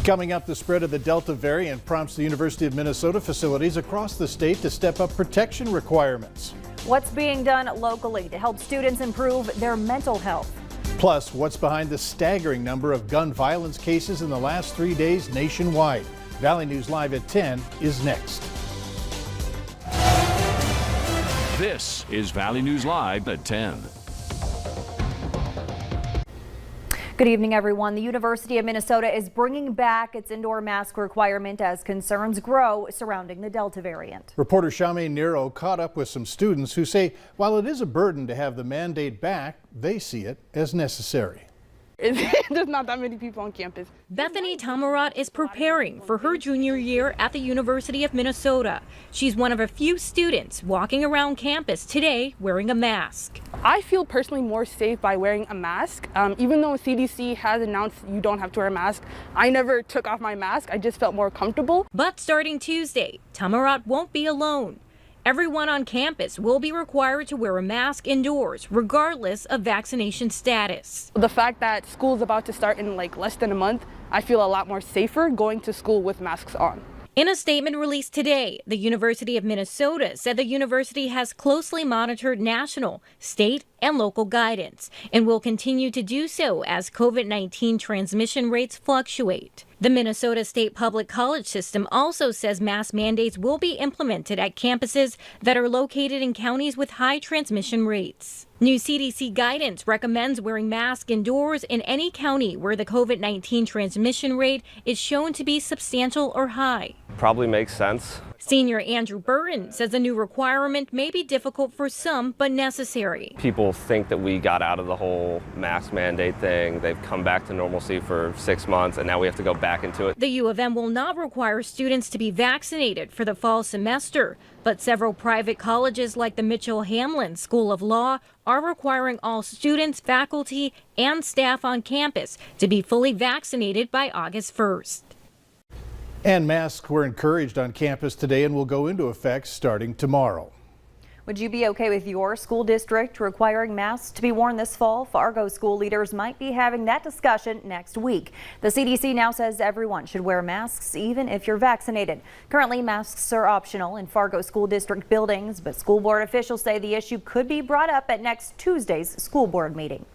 Coming up, the spread of the Delta variant prompts the University of Minnesota facilities across the state to step up protection requirements. What's being done locally to help students improve their mental health? Plus, what's behind the staggering number of gun violence cases in the last 3 days nationwide? Valley News Live at 10 is next. This is Valley News Live at 10. Good evening, everyone. The University of Minnesota is bringing back its indoor mask requirement as concerns grow surrounding the Delta variant. Reporter Shami Nero caught up with some students who say while it is a burden to have the mandate back, they see it as necessary. There's not that many people on campus. Bethany Tamarot is preparing for her junior year at the University of Minnesota. She's one of a few students walking around campus today wearing a mask. I feel personally more safe by wearing a mask. Even though CDC has announced you don't have to wear a mask, I never took off my mask. I just felt more comfortable. But starting Tuesday, Tamarot won't be alone. Everyone on campus will be required to wear a mask indoors, regardless of vaccination status. The fact that school's about to start in less than a month, I feel a lot more safer going to school with masks on. In a statement released today, the University of Minnesota said the university has closely monitored national, state, and local guidance and will continue to do so as COVID-19 transmission rates fluctuate. The Minnesota State Public College System also says mask mandates will be implemented at campuses that are located in counties with high transmission rates. New CDC guidance recommends wearing masks indoors in any county where the COVID-19 transmission rate is shown to be substantial or high. Probably makes sense. Senior Andrew Burton says the new requirement may be difficult for some, but necessary. People think that we got out of the whole mask mandate thing. They've come back to normalcy for 6 months, and now we have to go back into it. The U of M will not require students to be vaccinated for the fall semester, but several private colleges like the Mitchell Hamlin School of Law are requiring all students, faculty, and staff on campus to be fully vaccinated by August 1st. And masks were encouraged on campus today and will go into effect starting tomorrow. Would you be okay with your school district requiring masks to be worn this fall? Fargo school leaders might be having that discussion next week. The CDC now says everyone should wear masks even if you're vaccinated. Currently, masks are optional in Fargo school district buildings, but school board officials say the issue could be brought up at next Tuesday's school board meeting.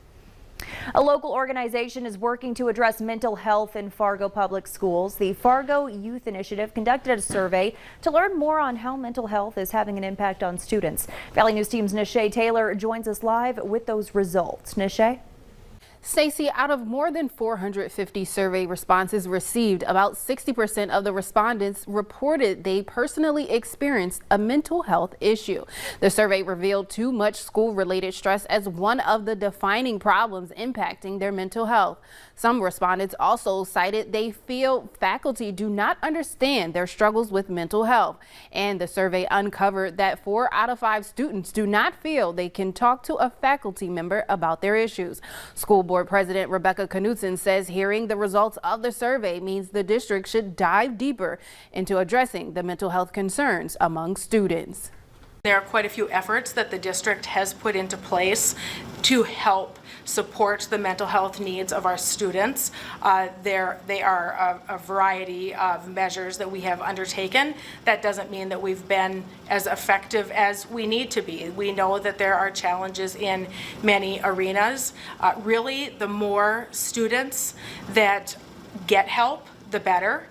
A local organization is working to address mental health in Fargo public schools. The Fargo Youth Initiative conducted a survey to learn more on how mental health is having an impact on students. Valley News Team's Nishay Taylor joins us live with those results. Nishay? Stacey, out of more than 450 survey responses received, about 60% of the respondents reported they personally experienced a mental health issue. The survey revealed too much school-related stress as one of the defining problems impacting their mental health. Some respondents also cited they feel faculty do not understand their struggles with mental health. And the survey uncovered that 4 out of 5 students do not feel they can talk to a faculty member about their issues. School Board President Rebecca Knutson says hearing the results of the survey means the district should dive deeper into addressing the mental health concerns among students. There are quite a few efforts that the district has put into place to help support the mental health needs of our students. They are a variety of measures that we have undertaken. That doesn't mean that we've been as effective as we need to be. We know that there are challenges in many arenas. Really, the more students that get help, the better.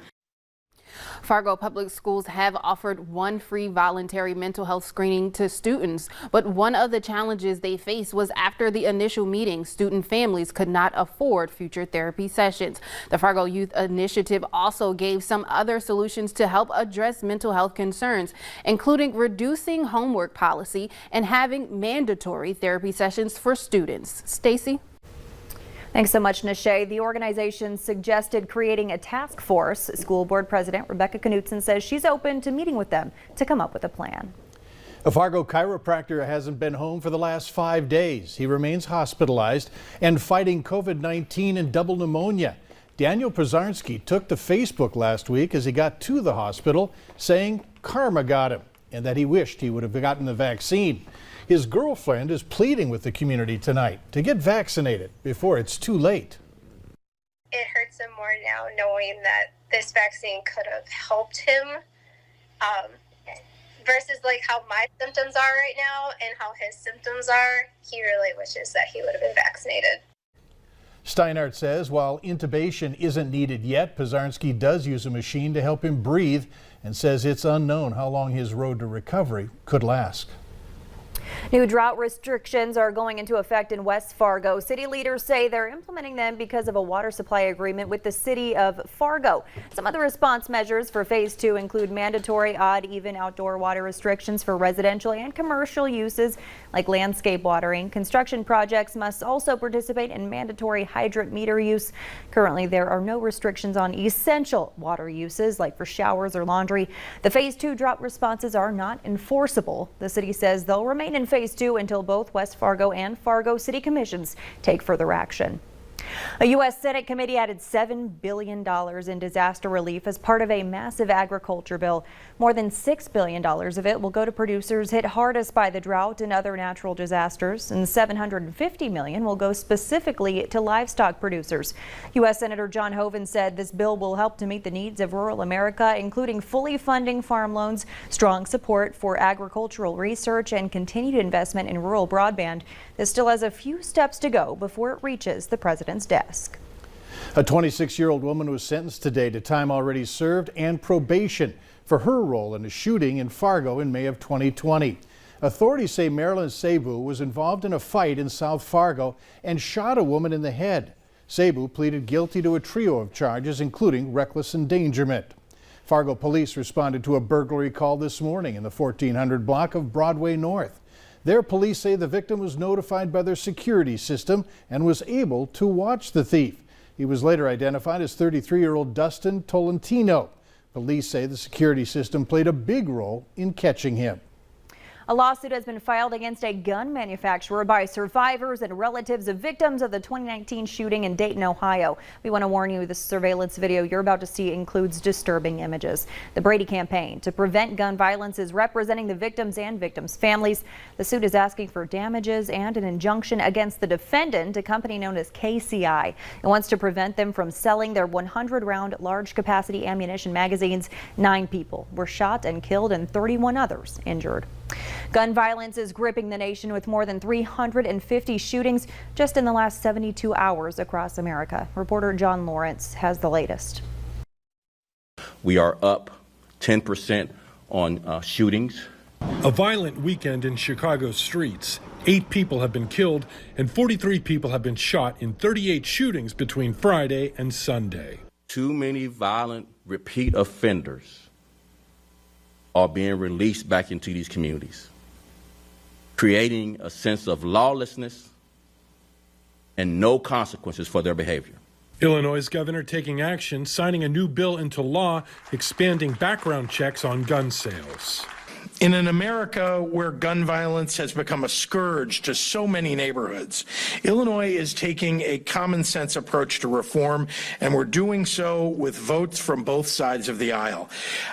Fargo Public Schools have offered one free voluntary mental health screening to students, but one of the challenges they faced was after the initial meeting, student families could not afford future therapy sessions. The Fargo Youth Initiative also gave some other solutions to help address mental health concerns, including reducing homework policy and having mandatory therapy sessions for students. Stacey? Thanks so much, Nishay. The organization suggested creating a task force. School board president Rebecca Knutson says she's open to meeting with them to come up with a plan. A Fargo chiropractor hasn't been home for the last 5 days. He remains hospitalized and fighting COVID-19 and double pneumonia. Daniel Przarski took to Facebook last week as he got to the hospital saying karma got him and that he wished he would have gotten the vaccine. His girlfriend is pleading with the community tonight to get vaccinated before it's too late. it hurts him more now knowing that this vaccine could have helped him versus like how my symptoms are right now and how his symptoms are. He really wishes that he would have been vaccinated. Steinhardt says while intubation isn't needed yet, Pizarski does use a machine to help him breathe and says it's unknown how long his road to recovery could last. New drought restrictions are going into effect in West Fargo. City leaders say they're implementing them because of a water supply agreement with the city of Fargo. Some of the response measures for phase 2 include mandatory odd, even outdoor water restrictions for residential and commercial uses like landscape watering. Construction projects must also participate in mandatory hydrant meter use. Currently, there are no restrictions on essential water uses like for showers or laundry. The phase 2 drought responses are not enforceable. The city says they'll remain in phase 2 until both West Fargo and Fargo City Commissions take further action. A U.S. Senate committee added $7 billion in disaster relief as part of a massive agriculture bill. More than $6 billion of it will go to producers hit hardest by the drought and other natural disasters, and $750 million will go specifically to livestock producers. U.S. Senator John Hoeven said this bill will help to meet the needs of rural America, including fully funding farm loans, strong support for agricultural research, and continued investment in rural broadband. This still has a few steps to go before it reaches the president's desk. A 26-year-old woman was sentenced today to time already served and probation for her role in a shooting in Fargo in May of 2020. Authorities say Marilyn Cebu was involved in a fight in South Fargo and shot a woman in the head. Cebu pleaded guilty to a trio of charges, including reckless endangerment. Fargo police responded to a burglary call this morning in the 1400 block of Broadway North. Their police say the victim was notified by their security system and was able to watch the thief. He was later identified as 33-year-old Dustin Tolentino. Police say the security system played a big role in catching him. A lawsuit has been filed against a gun manufacturer by survivors and relatives of victims of the 2019 shooting in Dayton, Ohio. We want to warn you, the surveillance video you're about to see includes disturbing images. The Brady Campaign to Prevent Gun Violence is representing the victims and victims' families. The suit is asking for damages and an injunction against the defendant, a company known as KCI. It wants to prevent them from selling their 100-round large-capacity ammunition magazines. 9 people were shot and killed and 31 others injured. Gun violence is gripping the nation with more than 350 shootings just in the last 72 hours across America. Reporter John Lawrence has the latest. We are up 10% on shootings. A violent weekend in Chicago streets. 8 people have been killed and 43 people have been shot in 38 shootings between Friday and Sunday. Too many violent repeat offenders are being released back into these communities, creating a sense of lawlessness and no consequences for their behavior. Illinois' governor taking action, signing a new bill into law, expanding background checks on gun sales. In an America where gun violence has become a scourge to so many neighborhoods, Illinois is taking a common sense approach to reform, and we're doing so with votes from both sides of the aisle.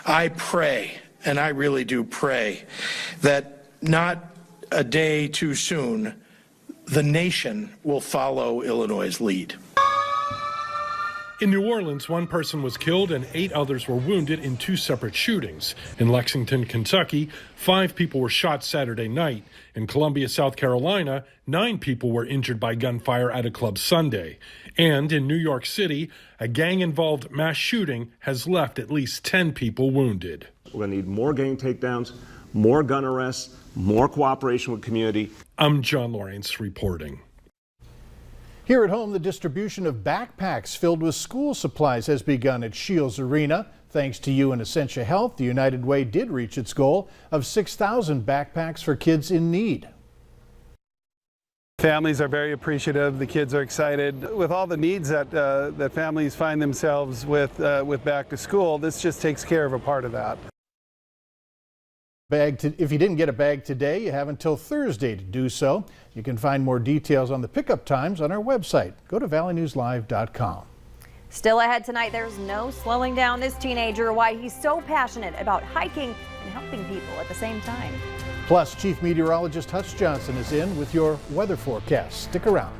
I pray, and I really do pray, that not a day too soon, the nation will follow Illinois' lead. In New Orleans, 1 person was killed and 8 others were wounded in 2 separate shootings. In Lexington, Kentucky, 5 people were shot Saturday night. In Columbia, South Carolina, 9 people were injured by gunfire at a club Sunday. And in New York City, a gang-involved mass shooting has left at least 10 people wounded. We're going to need more gang takedowns, more gun arrests, more cooperation with community. I'm John Lawrence reporting. Here at home, the distribution of backpacks filled with school supplies has begun at Shields Arena. Thanks to you and Essentia Health, the United Way did reach its goal of 6,000 backpacks for kids in need. Families are very appreciative. The kids are excited. With all the needs that families find themselves with back to school, this just takes care of a part of that. If you didn't get a bag today, you have until Thursday to do so. You can find more details on the pickup times on our website. Go to valleynewslive.com. Still ahead tonight, there's no slowing down this teenager, why he's so passionate about hiking and helping people at the same time. Plus, Chief Meteorologist Hutch Johnson is in with your weather forecast. Stick around.